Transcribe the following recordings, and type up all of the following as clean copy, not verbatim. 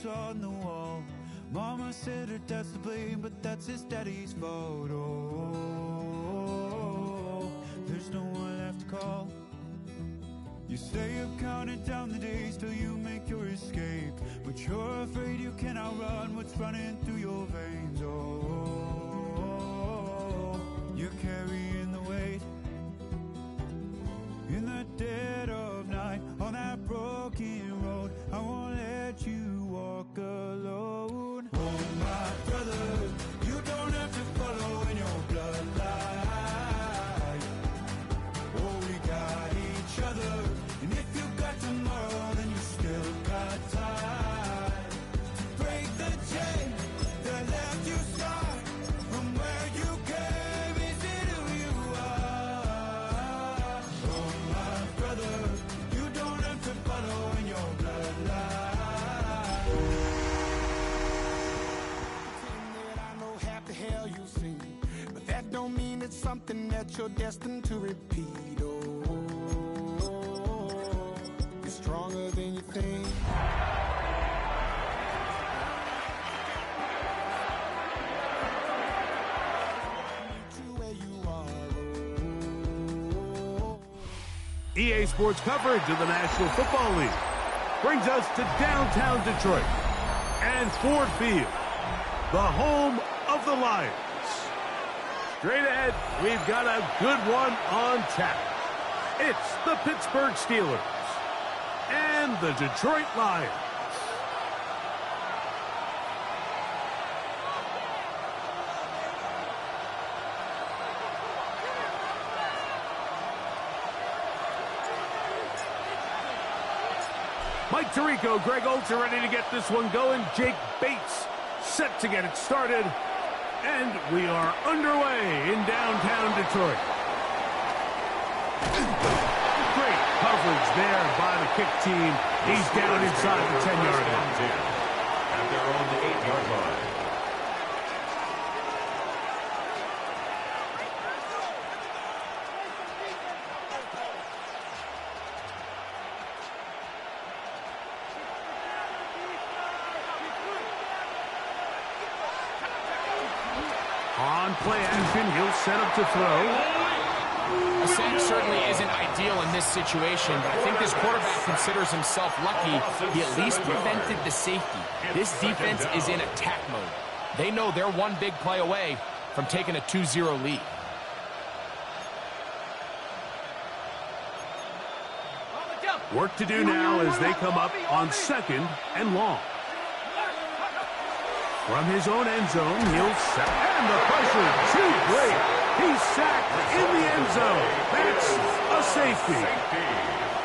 photos on the wall. Mama said her dad's to blame, but that's his daddy's fault. Oh, there's no one left to call. You stay up counting down the days till you make your escape, but you're afraid you cannot run what's running through your veins. Oh, you're carrying the weight in the dead of night on that broken road. I won't let you walk alone. Oh, my brother, you don't have to follow in your bloodline. Oh, we got each other, and if you got tomorrow, then you still got time to break the chain that left you scarred from where you came into who you are. Oh, my brother, you don't have to follow in your bloodline. Pretend that I know half the hell you've seen, but that don't mean it's something that you're destined to repeat. Oh, you're stronger than you think. EA Sports coverage of the National Football League brings us to downtown Detroit and Ford Field, the home of the Lions. Straight ahead, we've got a good one on tap. It's the Pittsburgh Steelers and the Detroit Lions. Mike Tirico, Greg Olds are ready to get this one going. Jake Bates set to get it started. And we are underway in downtown Detroit. Great coverage there by the kick team. He's down inside the 10-yard line. At their own 8-yard line. On play action, he'll set up to throw. A sack certainly isn't ideal in this situation, but I think this quarterback considers himself lucky he at least prevented the safety. This defense is in attack mode. They know they're one big play away from taking a 2-0 lead. Work to do now as they come up on 2nd and long. From his own end zone, he'll sack. And the pressure, too great. He's sacked in the end zone. That's a safety.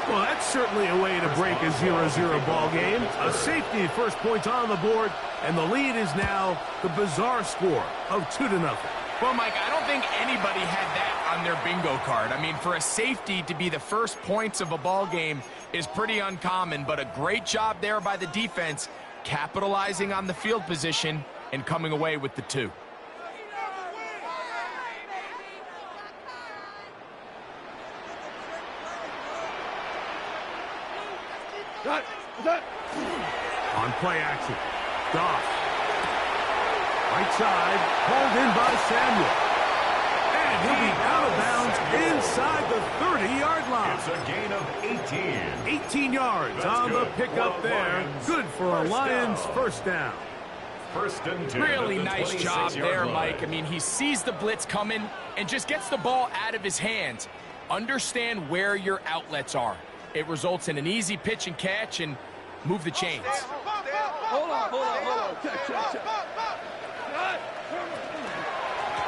Well, that's certainly a way to break a 0-0 ball game. A safety, first points on the board, and the lead is now the bizarre score of 2-0. Well, Mike, I don't think anybody had that on their bingo card. I mean, for a safety to be the first points of a ball game is pretty uncommon, but a great job there by the defense, capitalizing on the field position and coming away with the 2. On play action, Goff. Right side, pulled in by Samuel. And he'll be out of bounds inside the 30-yard line. It's a gain of 18. 18 yards on the pickup there. Good for a Lions first down. First and 10. Really nice job there, Mike. I mean, he sees the blitz coming and just gets the ball out of his hands. Understand where your outlets are. It results in an easy pitch and catch and move the chains. Hold on.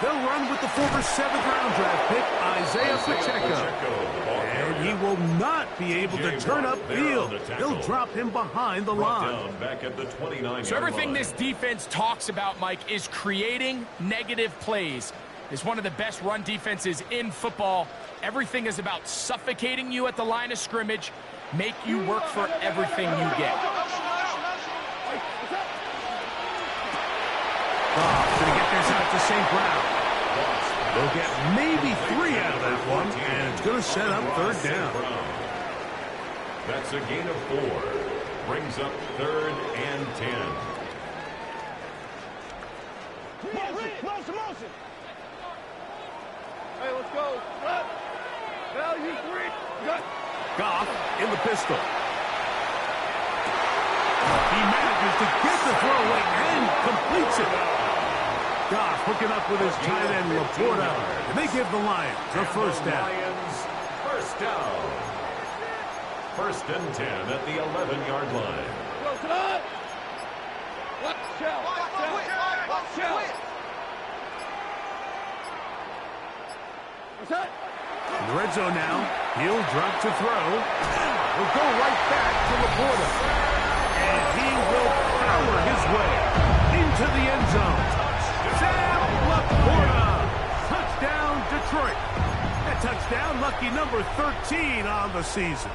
They'll run with the former 7th-round draft pick, Isaiah Pacheco. And he will not be able to turn upfield. They'll drop him behind the line. Back at the 29-yard So everything line. this defense talks about, Mike, is creating negative plays. It's one of the best run defenses in football. Everything is about suffocating you at the line of scrimmage, make you work for everything you get. Going to get this out to St. Brown. They'll get maybe 3 out of that one, and it's going to set up 3rd down. That's a gain of 4. Brings up 3rd and 10. Motion. Hey, let's go. Value 3. Goff in the pistol. He manages to get the throw away and completes it. Goff hooking up with his tight end, Laporta, and they give the Lions a first down. Lions, first down. 1st and 10 at the 11-yard line. Watch out. What's that? In the red zone now, he'll drop to throw. Will go right back to Laporta. And he will power his way into the end zone. Sam Laporta. Touchdown, Detroit. That touchdown, lucky number 13 on the season.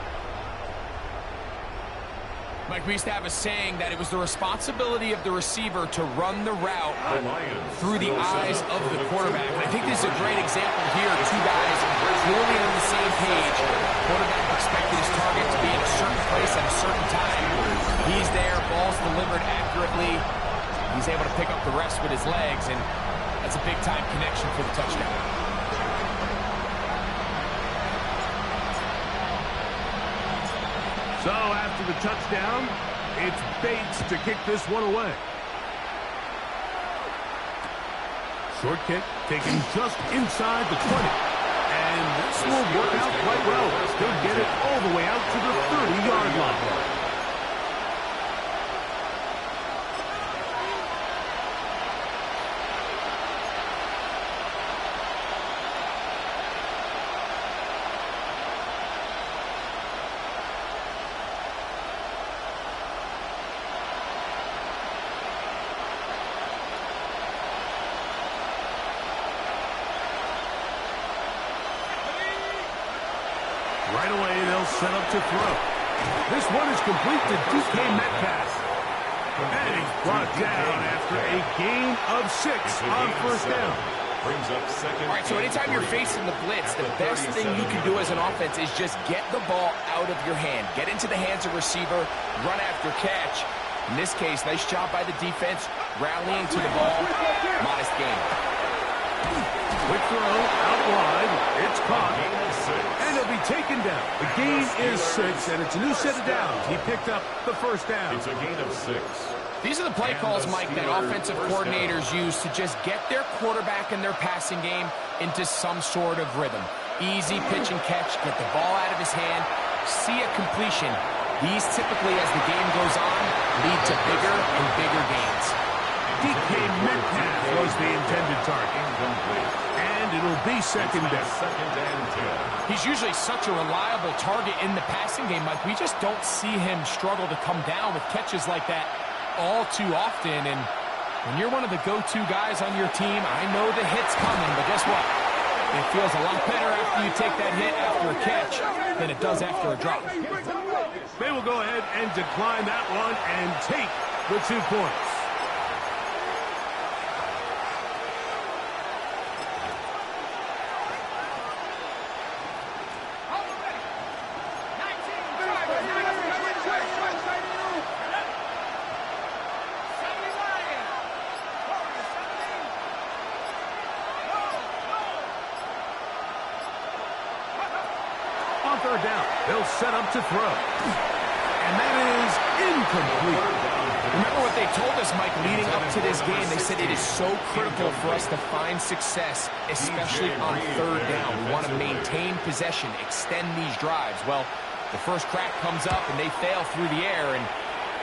Mike, we used to have a saying that it was the responsibility of the receiver to run the route through the eyes of the quarterback. And I think this is a great example here. Two guys clearly on the same page. Quarterback expected his target to be in a certain place at a certain time. He's there, ball's delivered accurately. He's able to pick up the rest with his legs, and that's a big-time connection for the touchdown. So after the touchdown, it's Bates to kick this one away. Short kick taken just inside the 20. And this will work out quite well. They'll get it all the way out to the 30-yard line. Right away, they'll set up to throw. This one is complete to DK Metcalf. And he's brought down after a gain of 6 on first down. Brings up 2nd. All right, so anytime you're facing the blitz, the best thing you can do as an offense is just get the ball out of your hand. Get into the hands of receiver, run after catch. In this case, nice job by the defense, rallying to the ball. Modest gain. Quick throw, out wide. It's caught. And it'll be taken down. The gain is 6, and it's a new set of downs. He picked up the first down. It's a gain of 6. These are the play calls, Mike, that offensive coordinators use to just get their quarterback and their passing game into some sort of rhythm. Easy pitch and catch, get the ball out of his hand, see a completion. These typically, as the game goes on, lead to bigger and bigger gains. DK Metcalf was the intended target. And it'll be second down. 2nd and 10. He's usually such a reliable target in the passing game, Mike. We just don't see him struggle to come down with catches like that all too often. And when you're one of the go-to guys on your team, I know the hit's coming, but guess what? It feels a lot better after you take that hit after a catch than it does after a drop. They will go ahead and decline that one and take the 2 points. On third down, they'll set up to throw. And that is incomplete. Remember what they told us, Mike, leading up to this game. They said it is so critical for us to find success, especially on third down. We want to maintain possession, extend these drives. Well, the first crack comes up and they fail through the air, and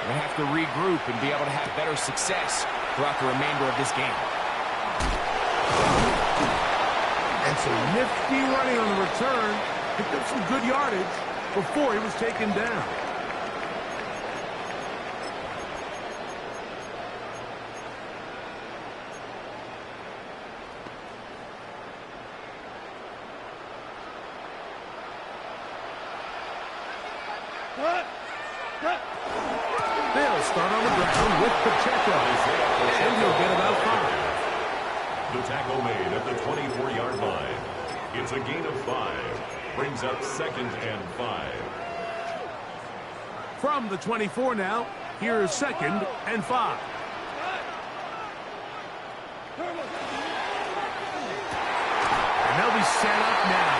they have to regroup and be able to have better success throughout the remainder of this game. And some nifty running on the return. Picked up some good yardage before he was taken down. They'll start on the ground with Pacheco. And he'll get about 5. The tackle made at the 24-yard line. It's a gain of 5. Brings up 2nd and 5. From the 24 now, here's 2nd and 5. And they'll be set up now.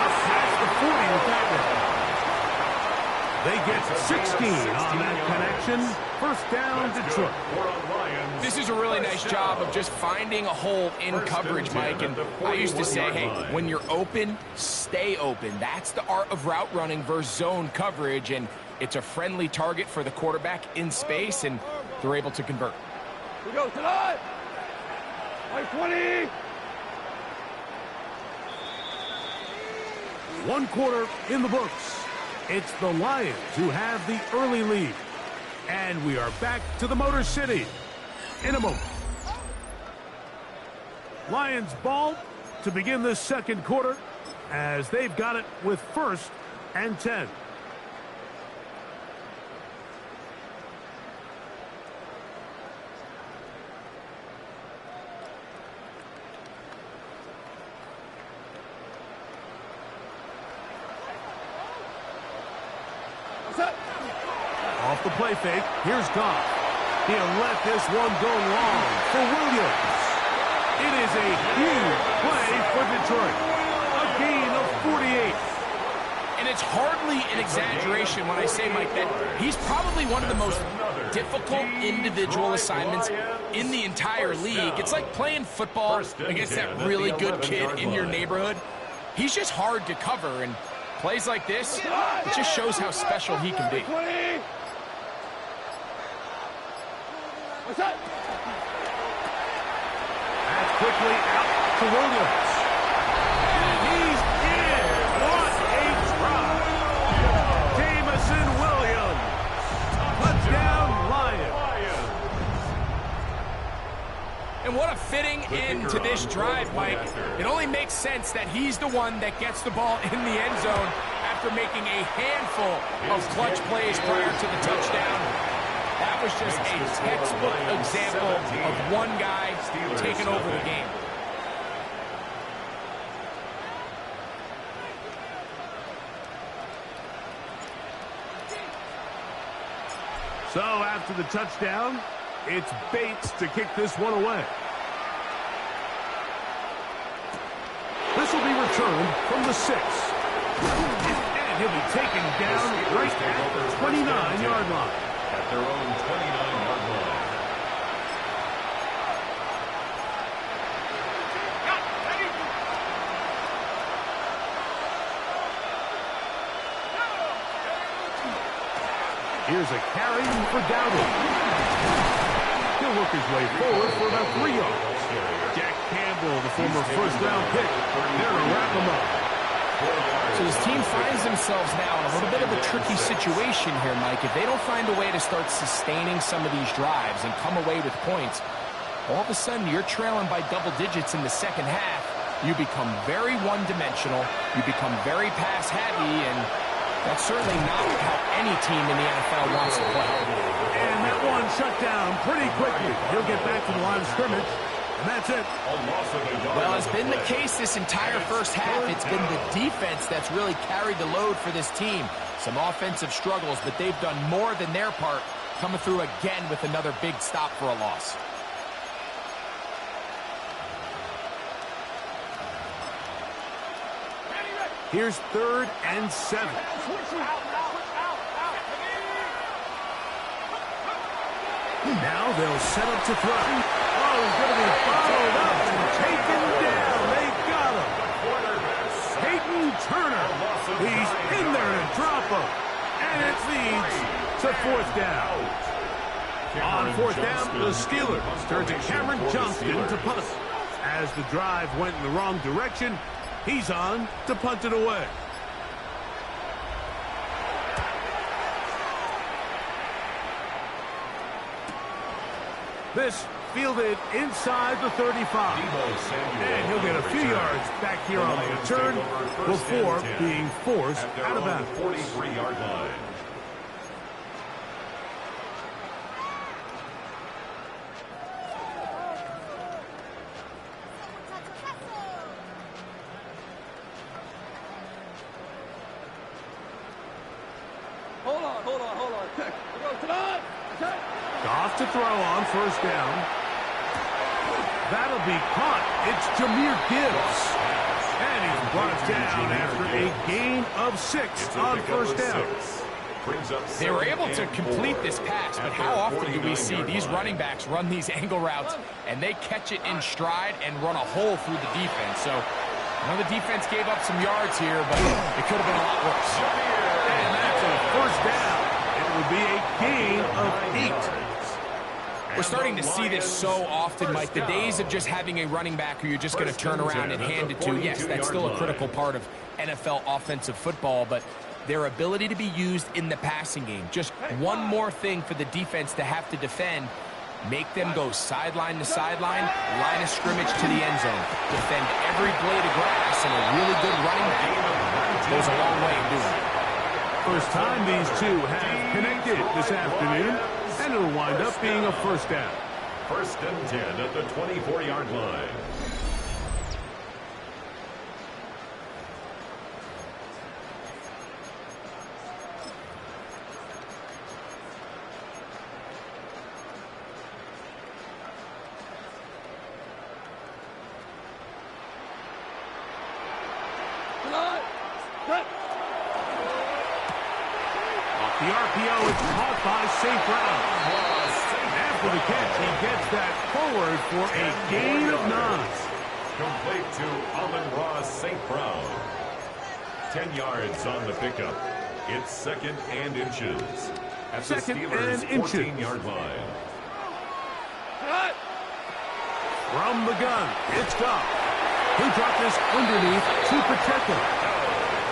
Up past the 40 with that one. They get 16 on that connection. First down, Detroit. This is a really nice job of just finding a hole in coverage, Mike. And I used to say, hey, when you're open, stay open. That's the art of route running versus zone coverage. And it's a friendly target for the quarterback in space, and they're able to convert. We go tonight. 20. 1 quarter in the books. It's the Lions who have the early lead. And we are back to the Motor City in a moment. Lions ball to begin this 2nd quarter as they've got it with 1st and 10. Off the play fake, here's Goff. He'll let this one go long for Williams. It is a huge play for Detroit. A gain of 48. And it's hardly an exaggeration when I say, Mike, that he's probably one of the most difficult individual assignments in the entire league. It's like playing football against that really good kid in your neighborhood. He's just hard to cover, and plays like this, it just shows how special he can be. What's that? That's quickly out to Williams. And he's in. What a try. Jamison Williams. Touchdown, Lions. And what a fitting end to this drive, Mike. It only makes sense that he's the one that gets the ball in the end zone after making a handful of clutch plays prior to the touchdown. That was just a textbook example of one guy taking over the game. So after the touchdown, it's Bates to kick this one away. This will be returned from the 6. And he'll be taken down right at the 29-yard line. At their own 29-yard line. Here's a carry for Dowdle. He'll work his way forward for about 3 yards. Jack Campbell, the former first-round pick, there to wrap him up. So his team finds themselves now in a little bit of a tricky situation here, Mike. If they don't find a way to start sustaining some of these drives and come away with points, all of a sudden you're trailing by double digits in the second half. You become very one-dimensional. You become very pass-heavy, and that's certainly not how any team in the NFL wants to play. And that one shut down pretty quickly. He'll get back to the line of scrimmage. And that's it. Well, it's been the case this entire first half. It's been the defense that's really carried the load for this team. Some offensive struggles, but they've done more than their part, coming through again with another big stop for a loss. Here's 3rd and 7. Now they'll set up to throw. Oh, he's going to be followed up and taken down. They got him. Peyton Turner. He's in there to drop him. And it leads to 4th down. On 4th down, the Steelers turn to Cameron Johnston to punt. As the drive went in the wrong direction, he's on to punt it away. This fielded inside the 35. And he'll get a few yards back here on the return before being forced out of bounds. 43-yard line. Hold hold on. We go to the line. Off to throw on first down. That'll be caught. It's Jahmyr Gibbs. And he's brought down after a gain of 6 on first down. They were able to complete this pass, but how often do we see these running backs run these angle routes and they catch it in stride and run a hole through the defense? So I know the defense gave up some yards here, but it could have been a lot worse. And that's a first down. It will be a gain of 8. We're starting to see this so often, Mike. The days of just having a running back who you're just going to turn around and hand it to, yes, that's still a critical part of NFL offensive football, but their ability to be used in the passing game. Just one more thing for the defense to have to defend. Make them go sideline to sideline, line of scrimmage to the end zone. Defend every blade of grass, and a really good running back goes a long way in doing it. First time these two have connected this afternoon, and it'll wind up being a first down. First and 10 at the 24-yard line. The RPO is caught by St. Brown. After the catch, he gets that forward for a gain of 9. Complete to Amon-Ra St. Brown. 10 yards on the pickup. It's second and inches. At the Steelers' 14-yard line. From the gun, it's Goff. Who dropped this underneath to protect him.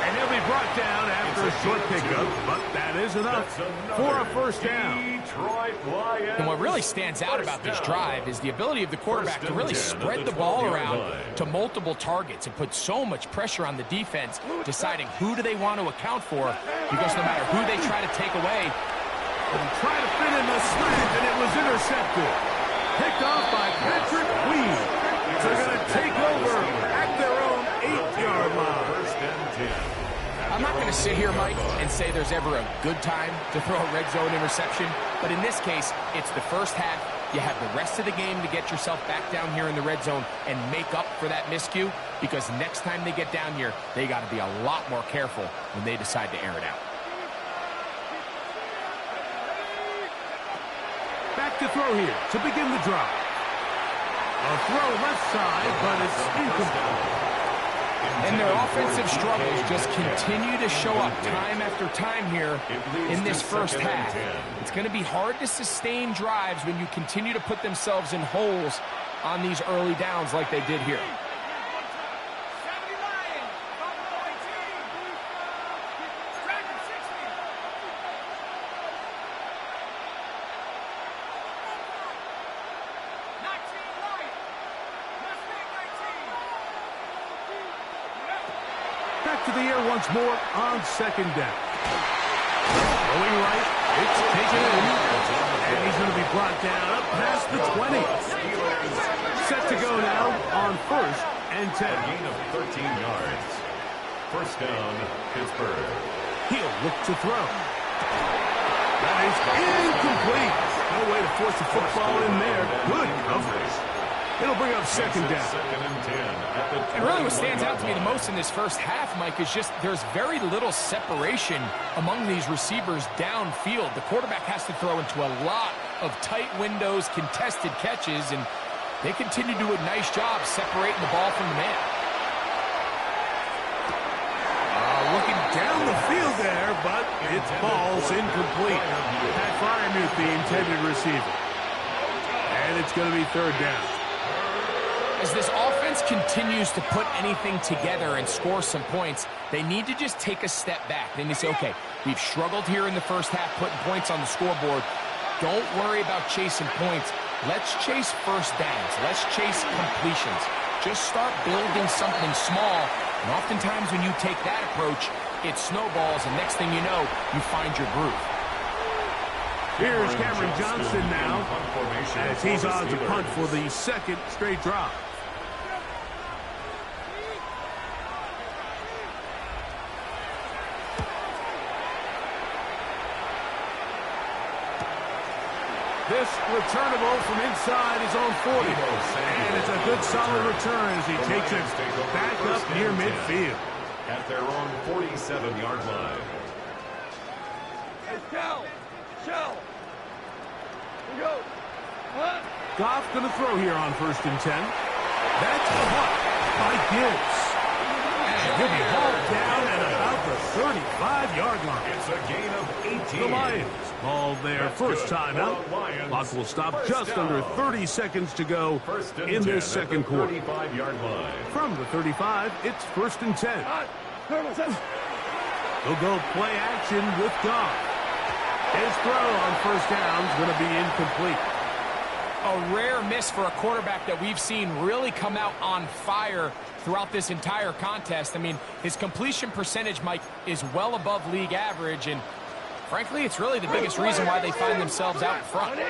And he'll be brought down after a short pickup, but that is enough for a first down. And what really stands out about this drive is the ability of the quarterback to really spread the ball around to multiple targets and put so much pressure on the defense, deciding who do they want to account for, because no matter who they try to take away. And try to fit in the slant, and it was intercepted. Picked off by Patrick Weed. They're going to take over at their own 8-yard line. First and 10. I'm not going to sit here, Mike, and say there's ever a good time to throw a red zone interception, but in this case, it's the first half. You have the rest of the game to get yourself back down here in the red zone and make up for that miscue, because next time they get down here, they got to be a lot more careful when they decide to air it out. Back to throw here to begin the drive. A throw left side, but it's incomplete. And their offensive struggles just continue to show up time after time here in this first half. It's going to be hard to sustain drives when you continue to put themselves in holes on these early downs like they did here. To the air once more on second down. Going right, it's taken in, and he's going to be brought down up past the 20. Set to go now on first and 10. Gain of 13 yards. First down, Pittsburgh. He'll look to throw. That is incomplete. No way to force the football in there. Good coverage. It'll bring up second down. Second and 10 at the And really what stands out to me the most in this first half, Mike, is just there's very little separation among these receivers downfield. The quarterback has to throw into a lot of tight windows, contested catches, and they continue to do a nice job separating the ball from the man. Looking down the field there, but it's ball's incomplete. Pat Fryermuth, the intended receiver. And it's going to be third down. As this offense continues to put anything together and score some points, they need to just take a step back. Then they say, okay, we've struggled here in the first half putting points on the scoreboard. Don't worry about chasing points. Let's chase first downs. Let's chase completions. Just start building something small. And oftentimes when you take that approach, it snowballs, and next thing you know, you find your groove. Here's Cameron Johnson now, as he's on to punt for the second straight drive. this, returnable from inside his own 40. And it's a good solid return as he takes it back up near midfield. At their own 47-yard line. Hey, Shell! Shell! Here we go. What? Goff going to throw here on 1st and 10. That's caught by Gibbs. And he'll be hauled down at about the 35-yard line. It's a gain of 18. The Lions called their first timeout. Clock will stop just under 30 seconds to go in this second quarter. 35-yard line. From the 35, it's 1st and 10. He'll go play action with Goff. His throw on first down is going to be incomplete. A rare miss for a quarterback that we've seen really come out on fire throughout this entire contest. I mean, his completion percentage, Mike, is well above league average, and frankly, it's really the biggest reason why they find themselves out in front.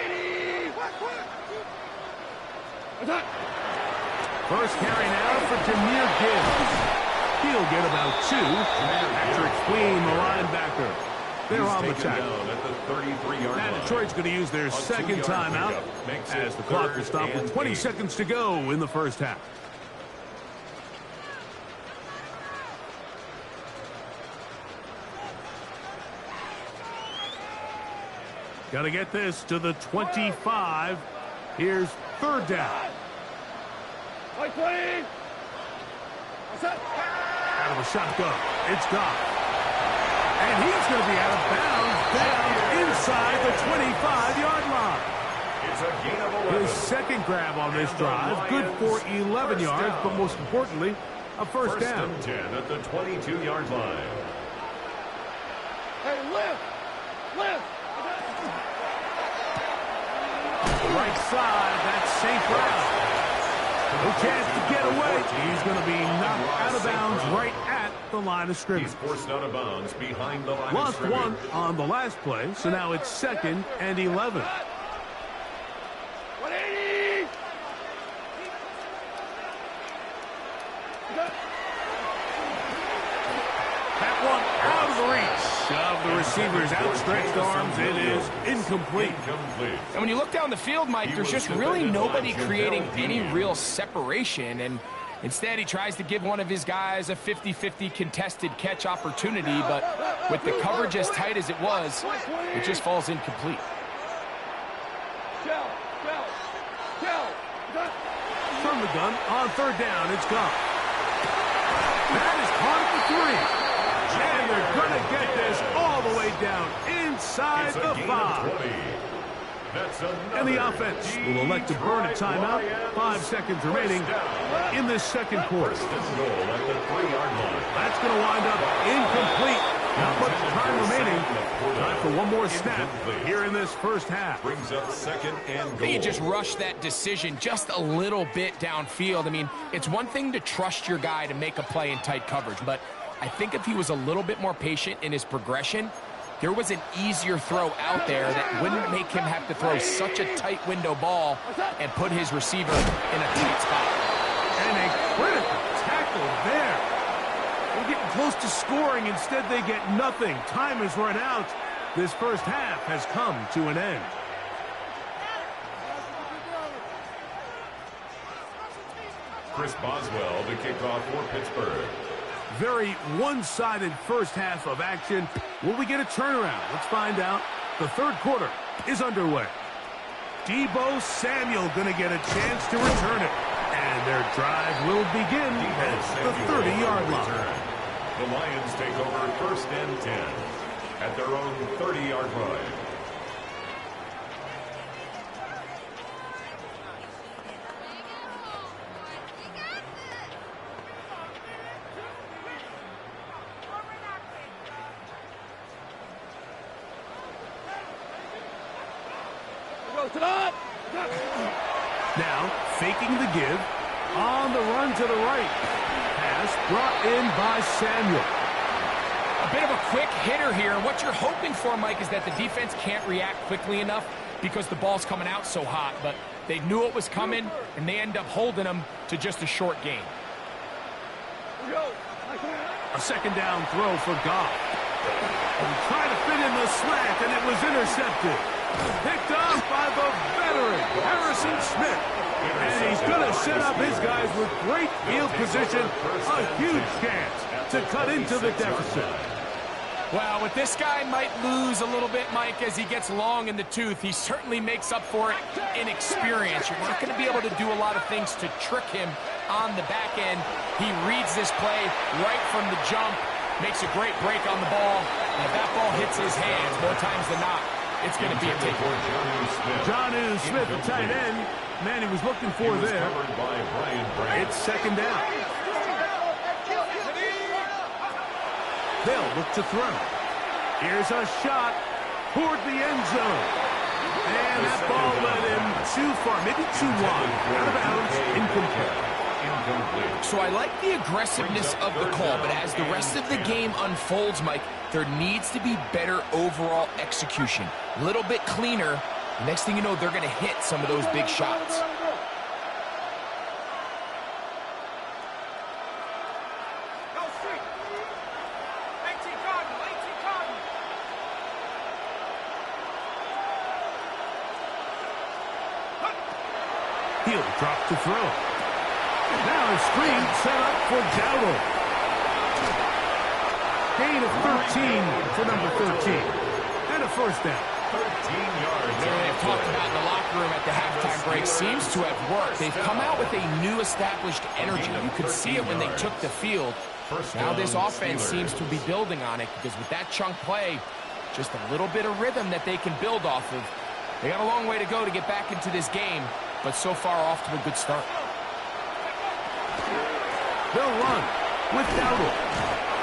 First carry now for Jahmyr Gibbs. He'll get about 2. Patrick Queen, the linebacker. They're on the tackle. And Detroit's going to use their second timeout as the clock will stop with 20 seconds to go in the first half. Got to get this to the 25. Here's 3rd down. Out of the shotgun. It's Goff. And he's going to be out of bounds down inside the 25-yard line. It's a gain of 11. His second grab on this drive, good for 11 yards, but most importantly, a first down. 1st and 10 at the 22-yard line. Hey, lift! Lift! The right side, that's St. Brown. No chance to get away. He's going to be knocked out of bounds right at the line of scrimmage. He's forced out of bounds behind the line of Lost scrimmage. 1 on the last play, so now it's 2nd and 11. 180! That one out of the reach of the receiver's outstretched arms. It is incomplete. And when you look down the field, Mike, there's just really nobody creating any real separation. And instead, he tries to give one of his guys a 50-50 contested catch opportunity. But with the coverage as tight as it was, it just falls incomplete. From the gun on 3rd down, it's gone. That is caught at the 3. And they're going to get this all the way down inside the 5. And the offense will elect to burn a timeout. 5 seconds remaining in this second quarter. That's going to wind up incomplete. Not much time remaining. Time for one more snap here in this first half. Brings up 2nd and goal. You just rush that decision just a little bit downfield. I mean, it's one thing to trust your guy to make a play in tight coverage, but I think if he was a little bit more patient in his progression, there was an easier throw out there that wouldn't make him have to throw such a tight window ball and put his receiver in a tight spot. And a critical tackle there. They're getting close to scoring. Instead, they get nothing. Time has run out. This first half has come to an end. Chris Boswell to kick off for Pittsburgh. Very one-sided first half of action. Will we get a turnaround? Let's find out. The third quarter is underway. Deebo Samuel going to get a chance to return it. And their drive will begin at the 30-yard line. The Lions take over 1st and 10 at their own 30-yard line. Now, faking the give, on the run to the right. Pass brought in by Samuel. A bit of a quick hitter here. What you're hoping for, Mike, is that the defense can't react quickly enough because the ball's coming out so hot. But they knew it was coming, and they end up holding them to just a short gain. A second down throw for Goff. And trying to fit in the slant, and it was intercepted. Picked off by the veteran, Harrison Smith. And he's going to set up his guys with great field position. A huge chance to cut into the deficit. Well, with this guy might lose a little bit, Mike, as he gets long in the tooth. He certainly makes up for it in experience. You're not going to be able to do a lot of things to trick him on the back end. He reads this play right from the jump, makes a great break on the ball, and if that ball hits his hands more times than not, it's going to be a takeaway. Jonnu Smith, the tight end, man he was looking for there. It's second down. They'll look to throw. Here's a shot toward the end zone. And that ball led him too far, maybe too wide. Out of bounds, incomplete. So I like the aggressiveness of the call, but as the rest of the game unfolds, Mike, there needs to be better overall execution. A little bit cleaner. Next thing you know, they're going to hit some of those big shots. He'll drop to throw. Now a screen set up for Dowdle. Gain of 13 for number 13. And a first down. 13 yards. They've talked about in the locker room at the halftime break. Seems to have worked. They've come out with a new established energy. You could see it when they took the field. Now this offense seems to be building on it because with that chunk play, just a little bit of rhythm that they can build off of. They got a long way to go to get back into this game, but so far off to a good start. They'll run with Dowdle.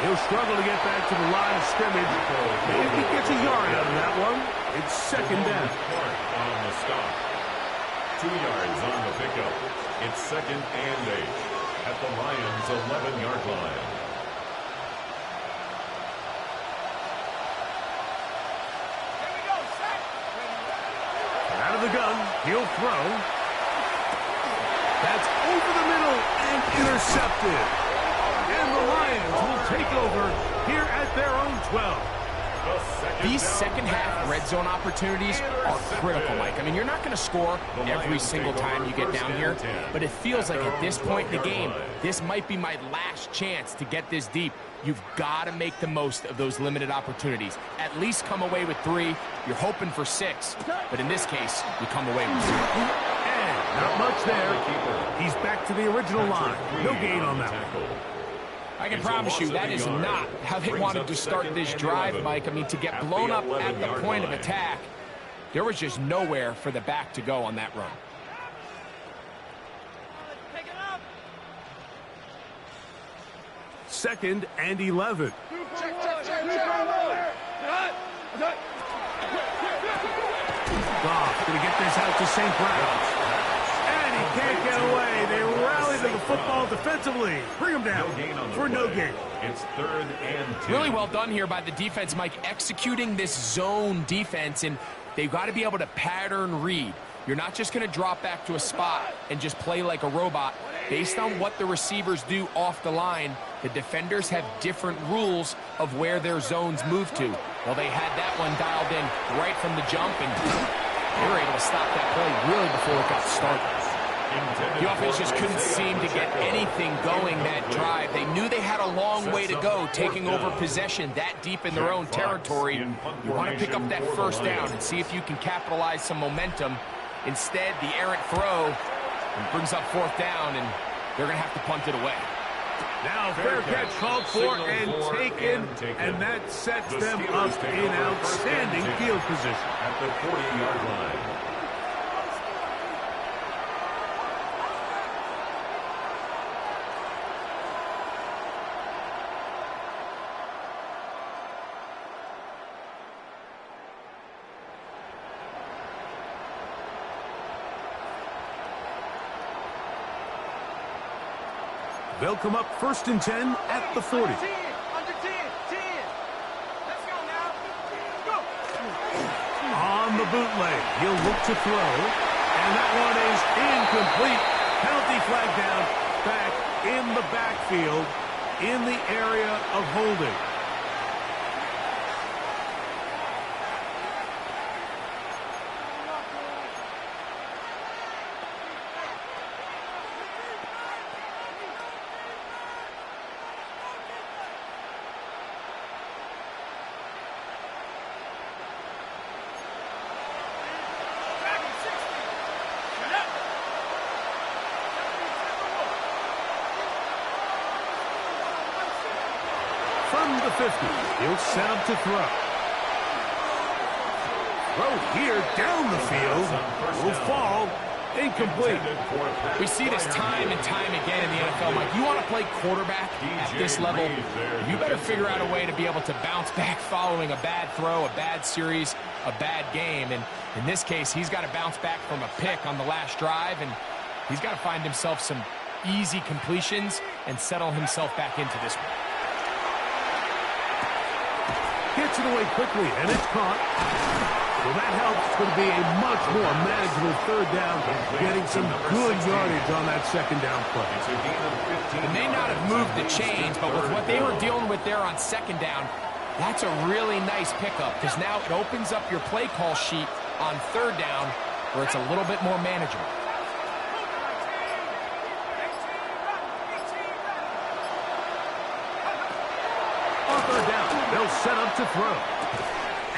He'll struggle to get back to the line of scrimmage. Maybe he gets a yard out of that one. It's second down. On the stop. 2 yards on the pickup. It's second and 8 at the Lions' 11-yard line. Out of the gun, he'll throw. That's over the middle and intercepted. And the Lions will take over here at their own 12. These second-half red zone opportunities are critical, Mike. I mean, you're not going to score every single time you get down here, but it feels like at this point in the game, this might be my last chance to get this deep. You've got to make the most of those limited opportunities. At least come away with 3. You're hoping for 6, but in this case, you come away with 2. And not much there. He's back to the original line. No gain on that one. I can promise you that is not how they wanted to start this drive, Mike. I mean, to get blown up at the point of attack, there was just nowhere for the back to go on that run. Second and 11. Goff going to get this out to St. Brown. And he can't get away. They rally to the football defensively. Bring him down for no gain. It's third and 10. Really well done here by the defense, Mike, executing this zone defense, and they've got to be able to pattern read. You're not just going to drop back to a spot and just play like a robot. Based on what the receivers do off the line, the defenders have different rules of where their zones move to. Well, they had that one dialed in right from the jump, and they were able to stop that play really before it got started. The offense just couldn't seem to get anything going that drive. They knew they had a long way to go, taking over possession that deep in their own territory. You want to pick up that first down and see if you can capitalize some momentum. Instead, the errant throw brings up fourth down, and they're going to have to punt it away. Now fair catch called for and taken, and that sets them up in outstanding field position. At the 40-yard line. They'll come up first and 10 at the 40. Under 10. Let's go now. Go. On the bootleg, he'll look to throw, and that one is incomplete. Penalty flag down, back in the backfield, in the area of holding. From the 50, he'll set up to throw. Throw here down the field. Will fall. Incomplete. We see this time and time again in the NFL, Mike. You want to play quarterback at this level, you better figure out a way to be able to bounce back following a bad throw, a bad series, a bad game. And in this case, he's got to bounce back from a pick on the last drive, and he's got to find himself some easy completions and settle himself back into this one. Gets it away quickly, and it's caught. Well, that helps. It's going to be a much more manageable third down, getting some good yardage on that second down play. They may not have moved the chains, but with what they were dealing with there on second down, that's a really nice pickup, because now it opens up your play call sheet on third down where it's a little bit more manageable. On third down, they'll set up to throw.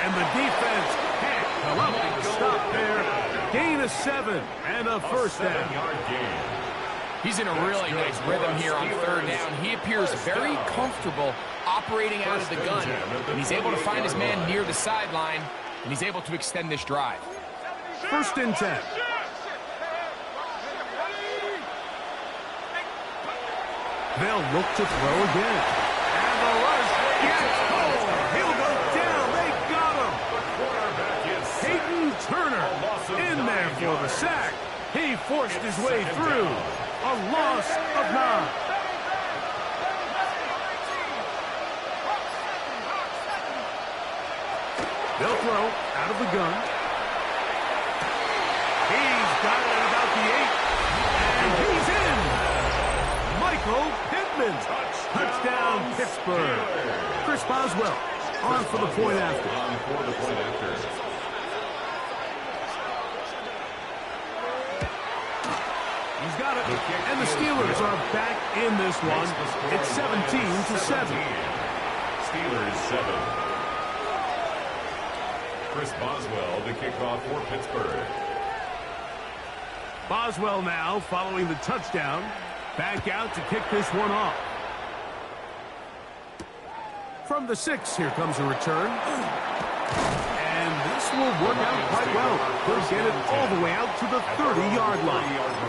And the defense can't come up with a stop there. Gain of 7 and a first down. He's in a really nice rhythm here on third down. He appears very comfortable operating out of the gun. And he's able to find his man near the sideline, and he's able to extend this drive. First and 10. They'll look to throw again. And the rush gets home. He'll go down. They got him. Peyton Turner in there for the sack. He forced his way through. A loss of 9. They'll throw out of the gun. He's got it at about the 8. And he's in. Michael Pittman. Touchdown, Pittsburgh. Chris Boswell on for the point after. He's got it. And the Steelers are back in this one. It's 17-7. Steelers 7. Chris Boswell to kick off for Pittsburgh. Boswell now following the touchdown. Back out to kick this one off. From the 6, here comes a return. And this will work out quite well. They'll get it all the way out to the 30-yard line.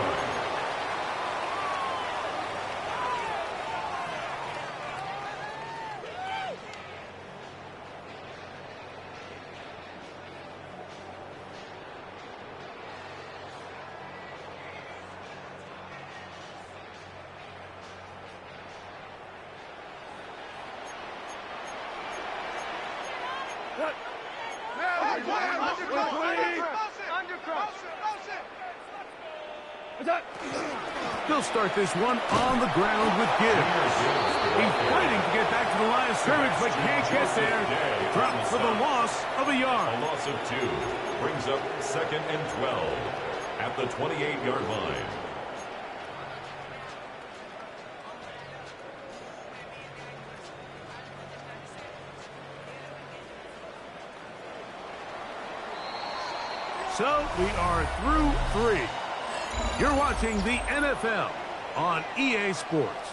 They'll start this one on the ground with Gibbs. He's fighting to get back to the line of scrimmage, but can't get there. Dropped for the loss of a yard. A loss of 2 brings up 2nd and 12 at the 28-yard line. So we are through 3. You're watching the NFL on EA Sports.